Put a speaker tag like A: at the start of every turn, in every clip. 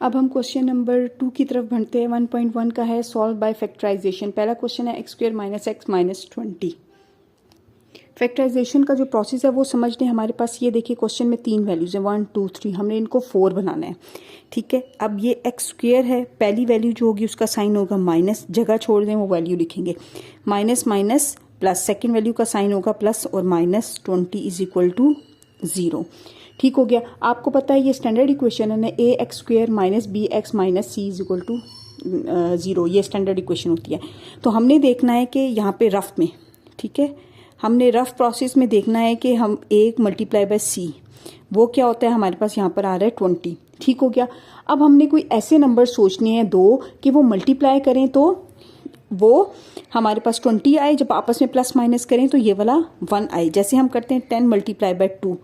A: अब हम question number 2 की तरफ बढ़ते हैं। 1.1 का है सॉल्व बाय फैक्टराइजेशन। पहला क्वेश्चन है x² - x - 20। फैक्टराइजेशन का जो प्रोसेस है वो समझ लें। हमारे पास ये देखिए क्वेश्चन में 3 वैल्यूज़ हैं 1 2 3, हमने इनको 4 बनाना है। ठीक है, अब ये x² है, पहली वैल्यू जो होगी उसका साइन होगा माइनस, जगह छोड़ दें वो वैल्यू लिखेंगे minus minus plus, second value का साइन होगा प्लस और -20 = 0। ठीक हो गया। आपको पता है ये स्टैंडर्ड इक्वेशन है ना, ax² - bx - c = 0, ये स्टैंडर्ड इक्वेशन होती है। तो हमने देखना है कि यहाँ पे रफ में, ठीक है, हमने रफ प्रोसेस में देखना है कि हम a × c, वो क्या होता है हमारे पास यहाँ पर आ रहा है 20। ठीक हो गया। अब हमने कोई ऐसे नंबर सोचने हैं दो कि वो मल्टीप्लाई करें तो वो हमारे पास 20 आए, जब आपस में प्लस माइनस करें तो ये वाला 1 आए। जैसे हम करते हैं 10 × 2,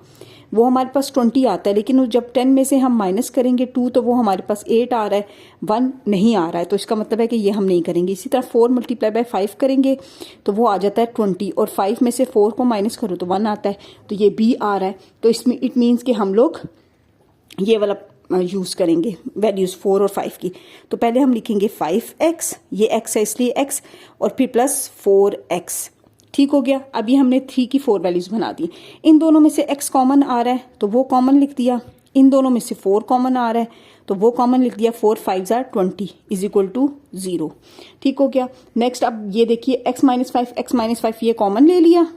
A: वो हमारे पास 20 आता है, लेकिन जब 10 में से हम माइनस करेंगे 2 तो वो हमारे पास 8 आ रहा है, 1 नहीं आ रहा है, तो इसका मतलब है कि ये हम नहीं करेंगे। इसी तरह 4 × 5 करेंगे तो वो आ जाता है 20, और 5 में से 4 को माइनस करो तो 1 आता है, तो ये b आ रहा है। तो इसमें इट मीन्स कि हम लोग ये वाला यूज़ करेंगे वैल्यूज़ 4 और 5 की। तो पहले हम लिखेंगे 5x, ये x है इसलिए x, और फिर प्लस 4x। ठीक हो गया। अभी हमने 3 की 4 वैल्यूज़ बना दी। इन दोनों में से x कॉमन आ रहा है तो वो कॉमन लिख दिया, इन दोनों में से 4 कॉमन आ रहा है तो वो कॉमन लिख दिया, 4 5 = 20 = 0। ठीक हो गया। नेक्स्ट अब ये देखिए x - 5 ये कॉमन ले लिया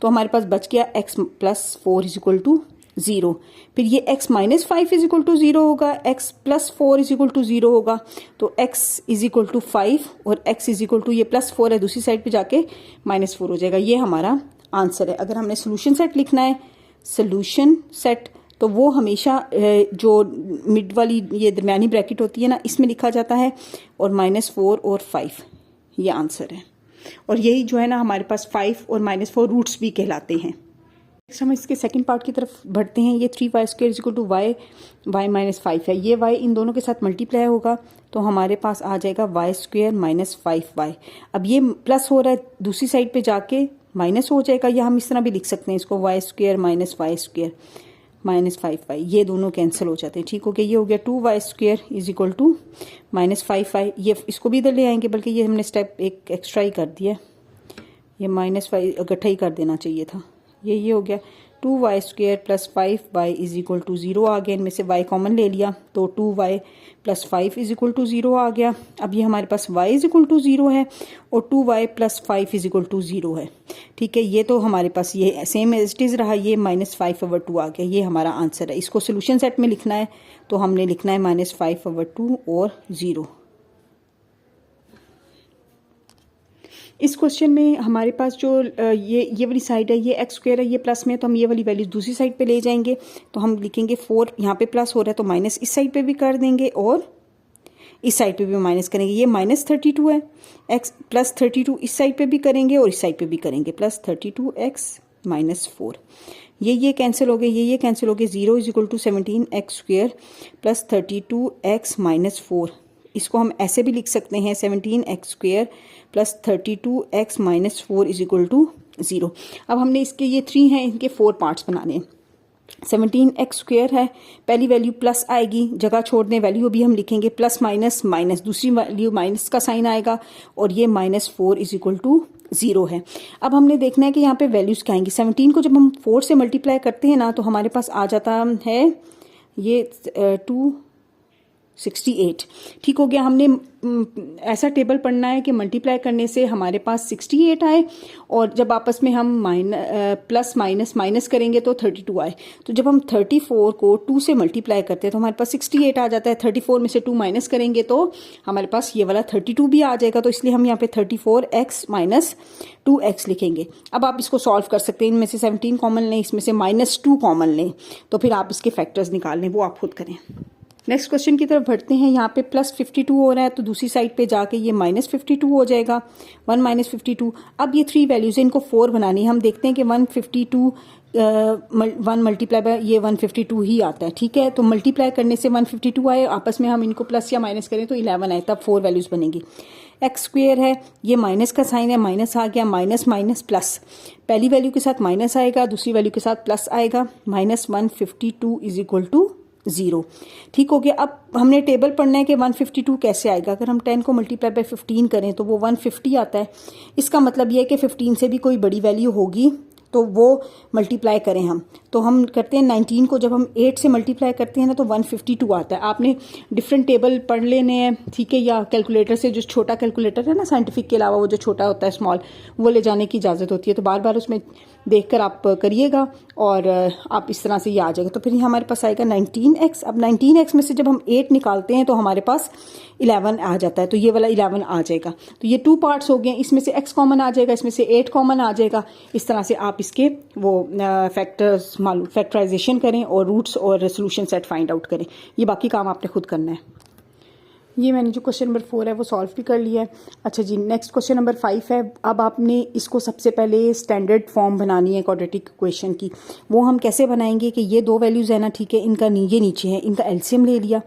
A: तो हमारे पास बच गया x + 4 = 0। फिर ये x - 5 = 0 होगा, x + 4 = 0 होगा, तो x = 5 और x = ये +4 है, दूसरी साइड पे जाके -4 हो जाएगा। ये हमारा आंसर है। अगर हमने सोल्यूशन सेट लिखना है, सोल्यूशन सेट, तो वो हमेशा जो मिड वाली ये दरमियानी ब्रैकेट होती है ना, इसमें लिखा जाता है, और -4 और 5 ये आंसर है। और यही जो है ना हमारे पास 5 और -4 रूट्स भी कहलाते हैं। नेक्स्ट हम इसके सेकंड पार्ट की तरफ बढ़ते हैं। ये 3y² = y -5 है। ये y इन दोनों के साथ मल्टीप्लाई होगा तो हमारे पास आ जाएगा y² - 5y। अब ये प्लस हो रहा है, दूसरी साइड पे जाके माइनस हो जाएगा, या हम इस तरह भी लिख सकते हैं इसको y² - y² -5y, ये दोनों कैंसिल हो जाते हैं। ठीक हो गया। ये हो गया 2y² = -5y। ये इसको भी इधर ले आएंगे, बल्कि ये हमने स्टेप एक एक्स्ट्रा ही कर दिया, ये -5 इकट्ठा ही कर देना चाहिए था। ये हो गया 2y² + 5y = 0 आ गया। इनमें से y कॉमन ले लिया तो 2y + 5 = 0 आ गया। अब ये हमारे पास y = 0 है और 2y + 5 = 0 है। ठीक है, ये तो हमारे पास ये सेम एज इट इज़ रहा, ये -5/2 आ गया। ये हमारा आंसर है। इसको सोल्यूशन सेट में लिखना है तो हमने लिखना है -5/2 और 0। इस क्वेश्चन में हमारे पास जो ये वाली साइड है, ये x² है, ये प्लस में है, तो हम ये वाली वैल्यूज दूसरी साइड पे ले जाएंगे। तो हम लिखेंगे 4, यहाँ पे प्लस हो रहा है तो माइनस इस साइड पे भी कर देंगे और इस साइड पे भी माइनस करेंगे। ये -32 है, x + 32 इस साइड पे भी करेंगे और इस साइड पे भी करेंगे, +32x - 4। ये कैंसिल हो गए, ये कैंसिल हो गए। 0 = 17x² + 32x - 4। इसको हम ऐसे भी लिख सकते हैं 17x² + 32x - 4 = 0। अब हमने इसके ये 3 हैं, इनके 4 पार्ट्स बनाने हैं। 17x² है, पहली वैल्यू प्लस आएगी, जगह छोड़ दें, वैल्यू अभी हम लिखेंगे प्लस माइनस माइनस, दूसरी वैल्यू माइनस का साइन आएगा और ये -4 = 0 है। अब हमने देखना है कि यहाँ पे वैल्यूज़ क्या आएंगी। 17 को जब हम 4 से मल्टीप्लाई करते हैं ना तो हमारे पास आ जाता है ये 268। ठीक हो गया। हमने ऐसा टेबल पढ़ना है कि मल्टीप्लाई करने से हमारे पास 68 आए और जब आपस में हम प्लस माइनस माइनस करेंगे तो 32 आए। तो जब हम 34 को 2 से मल्टीप्लाई करते हैं तो हमारे पास 68 आ जाता है। 34 में से 2 माइनस करेंगे तो हमारे पास ये वाला 32 भी आ जाएगा। तो इसलिए हम यहाँ पे 34x - 2x लिखेंगे। अब आप इसको सॉल्व कर सकते हैं। इनमें से 17 कॉमन लें, इसमें से -2 कॉमन लें, तो फिर आप इसके फैक्टर्स निकाल लें, वो आप खुद करें। नेक्स्ट क्वेश्चन की तरफ बढ़ते हैं। यहाँ पे +52 हो रहा है तो दूसरी साइड पे जाके ये -52 हो जाएगा, 1 - 52। अब ये 3 वैल्यूज़ है, इनको 4 बनानी है। हम देखते हैं कि 152 1 मल्टीप्लाई बाय ये 152 ही आता है। ठीक है, तो मल्टीप्लाई करने से 152 आए, आपस में हम इनको प्लस या माइनस करें तो 11 आए, तब 4 वैल्यूज़ बनेंगी। x² है, ये माइनस का साइन है, माइनस आ गया, माइनस माइनस प्लस, पहली वैल्यू के साथ माइनस आएगा, दूसरी वैल्यू के साथ प्लस आएगा, -152 = 0। ठीक हो गया। अब हमने टेबल पढ़ना है कि 152 कैसे आएगा। अगर हम 10 को मल्टीप्लाई बाय 15 करें तो वो 150 आता है। इसका मतलब ये है कि 15 से भी कोई बड़ी वैल्यू होगी तो वो मल्टीप्लाई करें हम। तो हम करते हैं 19 को जब हम 8 से मल्टीप्लाई करते हैं ना तो 152 आता है। आपने डिफरेंट टेबल पढ़ लेने हैं, ठीक है, या कैलकुलेटर से, जो छोटा कैलकुलेटर है ना साइंटिफिक के अलावा वो जो छोटा होता है स्मॉल, वो ले जाने की इजाज़त होती है। तो बार बार उसमें देखकर आप करिएगा और आप इस तरह से ये आ जाएगा। तो फिर हमारे पास आएगा 19x। अब 19x में से जब हम 8 निकालते हैं तो हमारे पास 11 आ जाता है। तो ये वाला 11 आ जाएगा। तो ये 2 पार्ट्स हो गए। इसमें से x कॉमन आ जाएगा, इसमें से 8 कॉमन आ जाएगा। इस तरह से आप इसके वो फैक्टर्स मालूम, फैक्टराइजेशन करें और रूट्स और सोल्यूशन सेट फाइंड आउट करें। ये बाकी काम आपने खुद करना है। ये मैंने जो क्वेश्चन नंबर 4 है वो सॉल्व भी कर लिया है। अच्छा जी, नेक्स्ट क्वेश्चन नंबर 5 है। अब आपने इसको सबसे पहले स्टैंडर्ड फॉर्म बनानी है क्वाड्रेटिक इक्वेशन की। वो हम कैसे बनाएंगे कि ये 2 वैल्यूज़ है ना, ठीक है, इनका ये नीचे है, इनका एलसीएम ले लिया।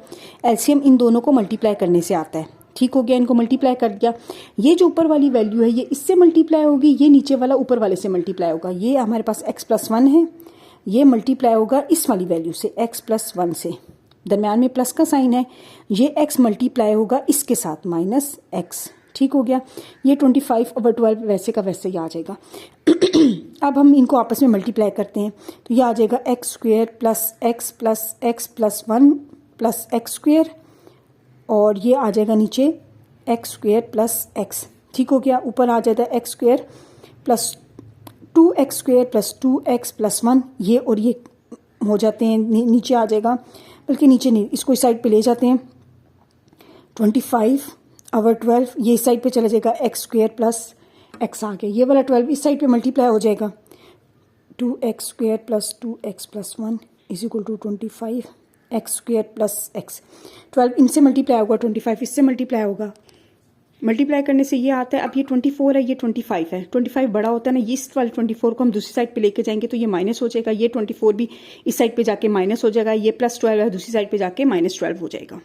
A: एलसीएम इन दोनों को मल्टीप्लाई करने से आता है। ठीक हो गया, इनको मल्टीप्लाई कर दिया। ये जो ऊपर वाली वैल्यू है ये इससे मल्टीप्लाई होगी, ये नीचे वाला ऊपर वाले से मल्टीप्लाई होगा। ये हमारे पास x+1 है, ये मल्टीप्लाई होगा इस वाली वैल्यू से x+1 से, दरम्यान में प्लस का साइन है। ये x मल्टीप्लाई होगा इसके साथ -x। ठीक हो गया। ये 25/12 वैसे का वैसे ही आ जाएगा। अब हम इनको आपस में मल्टीप्लाई करते हैं तो ये आ जाएगा x² + x + x+1 + x², और ये आ जाएगा नीचे x² + x। ठीक हो गया। ऊपर आ जाता है x² + 2x² + 2x + 1, ये और ये हो जाते हैं, नीचे आ जाएगा, बल्कि नीचे नहीं, इसको इस साइड पे ले जाते हैं। 25/12 ये इस साइड पे चला जाएगा, x² + x आ गया। ये वाला 12 इस साइड पे मल्टीप्लाई हो जाएगा, 2x² + 2x + 1 = 25, x² + x। 12 इनसे मल्टीप्लाई होगा, 25 इससे मल्टीप्लाई होगा। मल्टीप्लाई करने से ये आता है। अब ये 24 है, ये 25 है। 25 बड़ा होता है ना, इस वाले 24 को हम दूसरी साइड पे लेके जाएंगे तो ये माइनस हो जाएगा। ये 24 भी इस साइड पे जाके माइनस हो जाएगा। ये +12 है, दूसरी साइड पे जाके -12 हो जाएगा।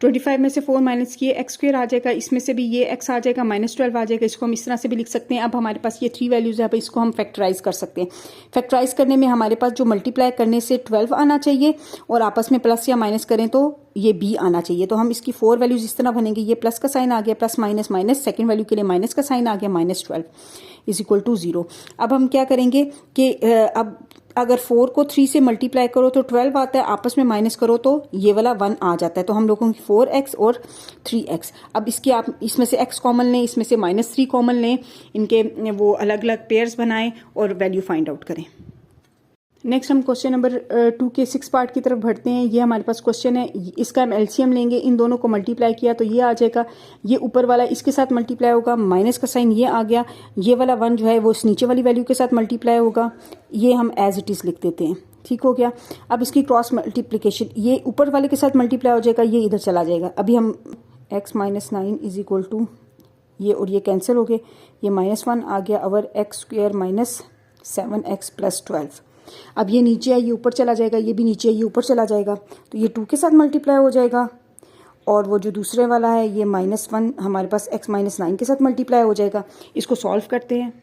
A: 25 में से 4 माइनस किए x² आ जाएगा, इसमें से भी ये x आ जाएगा, -12 आ जाएगा। इसको हम इस तरह से भी लिख सकते हैं। अब हमारे पास ये 3 वैल्यूज़ है, अब इसको हम फैक्टराइज कर सकते हैं। फैक्टराइज करने में हमारे पास जो मल्टीप्लाई करने से 12 आना चाहिए और आपस में प्लस या माइनस करें तो ये b आना चाहिए। तो हम इसकी 4 वैल्यूज़ इस तरह बनेंगे। ये प्लस का साइन आ गया, plus minus minus, second value के लिए माइनस का साइन आ गया, -12 = 0। अब हम क्या करेंगे कि अब अगर 4 को 3 से मल्टीप्लाई करो तो 12 आता है, आपस में माइनस करो तो ये वाला 1 आ जाता है। तो हम लोगों की 4x और 3x। अब इसके आप इसमें से x कॉमन लें, इसमें से -3 कॉमन लें, इनके वो अलग अलग पेयर्स बनाएं और वैल्यू फाइंड आउट करें। नेक्स्ट हम क्वेश्चन नंबर 2 के 6 पार्ट की तरफ बढ़ते हैं। ये हमारे पास क्वेश्चन है, इसका हम एलसीएम लेंगे। इन दोनों को मल्टीप्लाई किया तो ये आ जाएगा, ये ऊपर वाला इसके साथ मल्टीप्लाई होगा, माइनस का साइन ये आ गया। ये वाला 1 जो है वो इस नीचे वाली वैल्यू के साथ मल्टीप्लाई होगा, ये हम एज इट इज़ लिख देते हैं। ठीक हो गया। अब इसकी क्रॉस मल्टीप्लिकेशन, ये ऊपर वाले के साथ मल्टीप्लाई हो जाएगा, ये इधर चला जाएगा। अभी हम x - 9 = ये और ये कैंसिल हो गए, ये -1 आ गया, और x² - 7x + 12। अब ये नीचे है, ये ऊपर चला जाएगा, ये भी नीचे है, ये ऊपर चला जाएगा, तो ये 2 के साथ मल्टीप्लाई हो जाएगा। और वो जो दूसरे वाला है ये -1 हमारे पास x - 9 के साथ मल्टीप्लाई हो जाएगा। इसको सॉल्व करते हैं।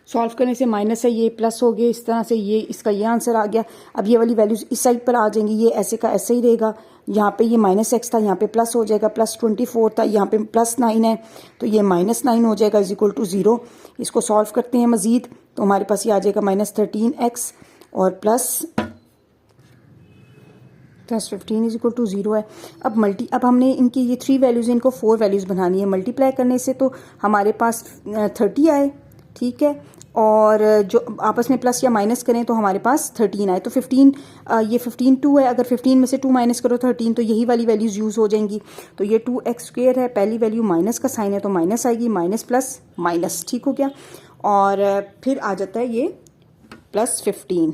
A: सॉल्व करने से माइनस है, ये प्लस हो गए, इस तरह से ये इसका ये आंसर आ गया। अब ये वाली वैल्यूज इस साइड पर आ जाएंगी, ये ऐसे का ऐसे ही रहेगा। यहाँ पे ये -x था, यहाँ पे प्लस हो जाएगा, +24 था, यहाँ पे +9 है, तो ये -9 हो जाएगा = 0। इसको सॉल्व करते हैं मज़ीद, तो हमारे पास ये आ जाएगा -13x और प्लस 15 = 0 है। अब हमने इनकी ये 3 वैल्यूज़, इनको 4 वैल्यूज़ बनानी है। मल्टीप्लाई करने से तो हमारे पास 30 आए, ठीक है, और जो आपस में प्लस या माइनस करें तो हमारे पास 13 आए। तो 15 ये 15 2 है, अगर 15 में से 2 माइनस करो 13, तो यही वाली वैल्यूज़ यूज़ हो जाएंगी। तो ये 2x² है, पहली वैल्यू माइनस का साइन है तो माइनस आएगी, माइनस प्लस माइनस। ठीक हो गया। और फिर आ जाता है ये +15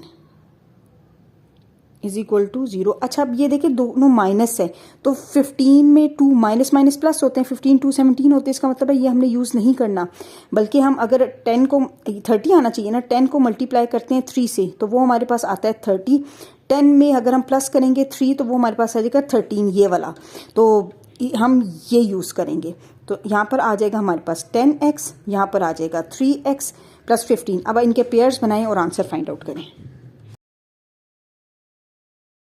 A: = 0। अच्छा, अब ये देखिए दोनों माइनस है, तो 15 में 2 माइनस माइनस प्लस होते हैं, 15 2 17 होते हैं। इसका मतलब है ये हमने यूज़ नहीं करना, बल्कि हम अगर 10 को 30 आना चाहिए ना, 10 को मल्टीप्लाई करते हैं 3 से तो वो हमारे पास आता है 30। 10 में अगर हम प्लस करेंगे 3 तो वो हमारे पास आ जाएगा 13, ये वाला। तो हम ये यूज़ करेंगे। तो यहाँ पर आ जाएगा हमारे पास 10x, यहाँ पर आ जाएगा 3x + 15। अब इनके पेयर्स बनाएं और आंसर फाइंड आउट करें।